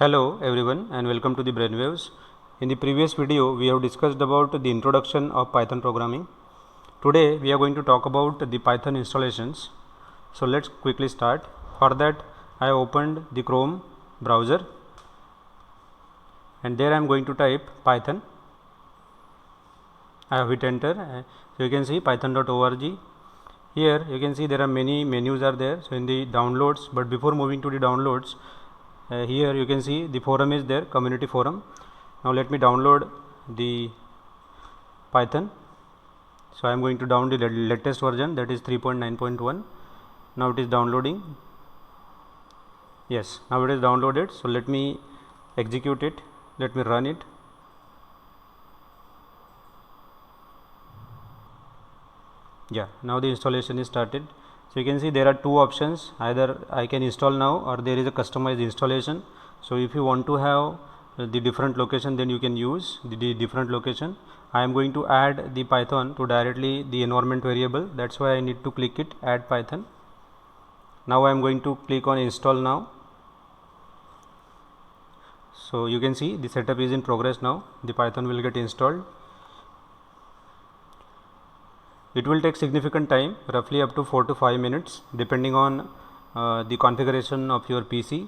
Hello everyone and welcome to the Brainwaves. In the previous video we have discussed about the introduction of Python programming. Today we are going to talk about the Python installations. So let's quickly start. For that I have opened the Chrome browser and there I am going to type Python. I have hit enter. So you can see python.org. Here you can see there are many menus are there. So in the downloads, but before moving to the downloads, here you can see the forum is there, community forum. Now let me download the Python. So I am going to download the latest version, that is 3.9.1. now it is downloading. Yes, now it is downloaded. So let me execute it, let me run it. Yeah, now the installation is started. So you can see there are two options, either I can install now or there is a customized installation. So if you want to have the different location, then you can use the different location. I am going to add the Python to directly the environment variable, that's why I need to click it, add Python. Now I am going to click on install now. So you can see the setup is in progress now, the Python will get installed. It will take significant time, roughly up to 4 to 5 minutes depending on the configuration of your PC.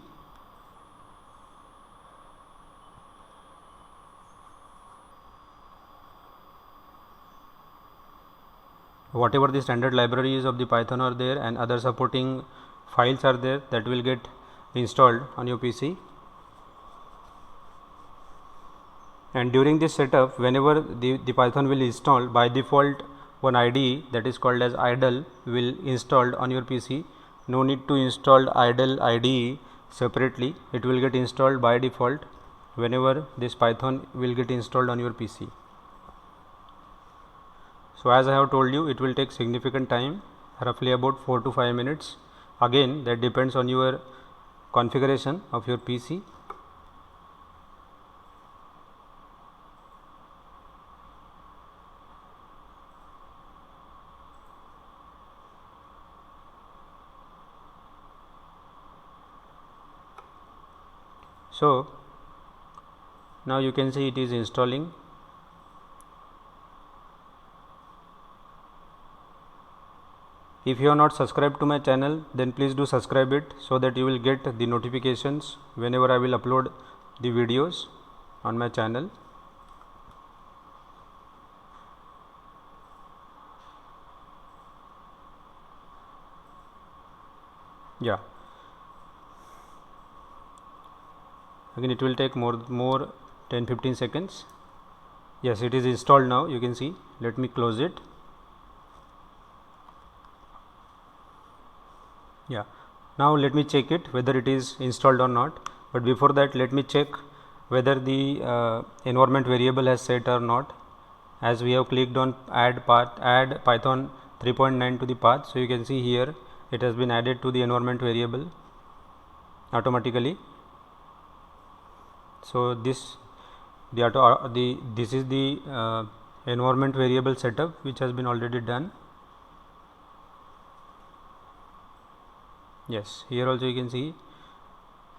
Whatever the standard libraries of the Python are there and other supporting files are there, that will get installed on your PC. And during this setup, whenever the Python will install, by default one IDE that is called as idle will installed on your PC. No need to install idle IDE separately, it will get installed by default whenever this Python will get installed on your PC. So as I have told you, it will take significant time, roughly about 4 to 5 minutes. Again, that depends on your configuration of your PC. So now you can see it is installing. If you are not subscribed to my channel, then please do subscribe it so that you will get the notifications whenever I will upload the videos on my channel. Yeah, again it will take more 10-15 seconds. Yes, it is installed now, you can see. Let me close it. Yeah, now let me check it whether it is installed or not, but before that let me check whether the environment variable has set or not. As we have clicked on add Python 3.9 to the path, so you can see here it has been added to the environment variable automatically. So this is the environment variable setup which has been already done. Yes, here also you can see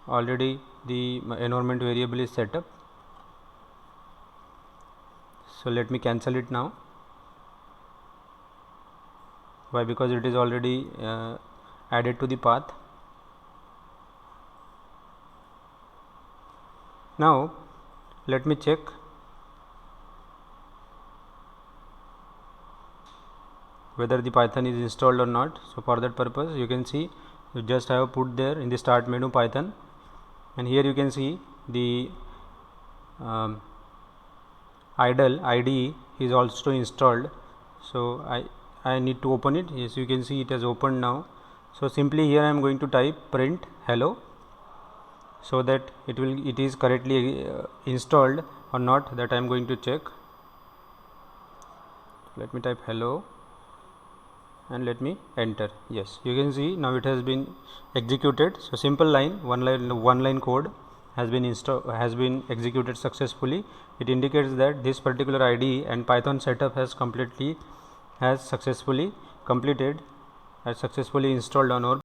already the environment variable is set up. So let me cancel it now. Why? Because it is already added to the path. Now let me check whether the Python is installed or not. So for that purpose, you can see you just have put there in the start menu Python, and here you can see the idle IDE is also installed. So I need to open it. Yes, you can see it has opened now. So simply here I am going to type print hello, so that it is correctly installed or not, that I am going to check. Let me type hello and let me enter. Yes, you can see now it has been executed. So simple line, one line code has been executed successfully. It indicates that this particular IDE and Python setup has successfully completed, has successfully installed on our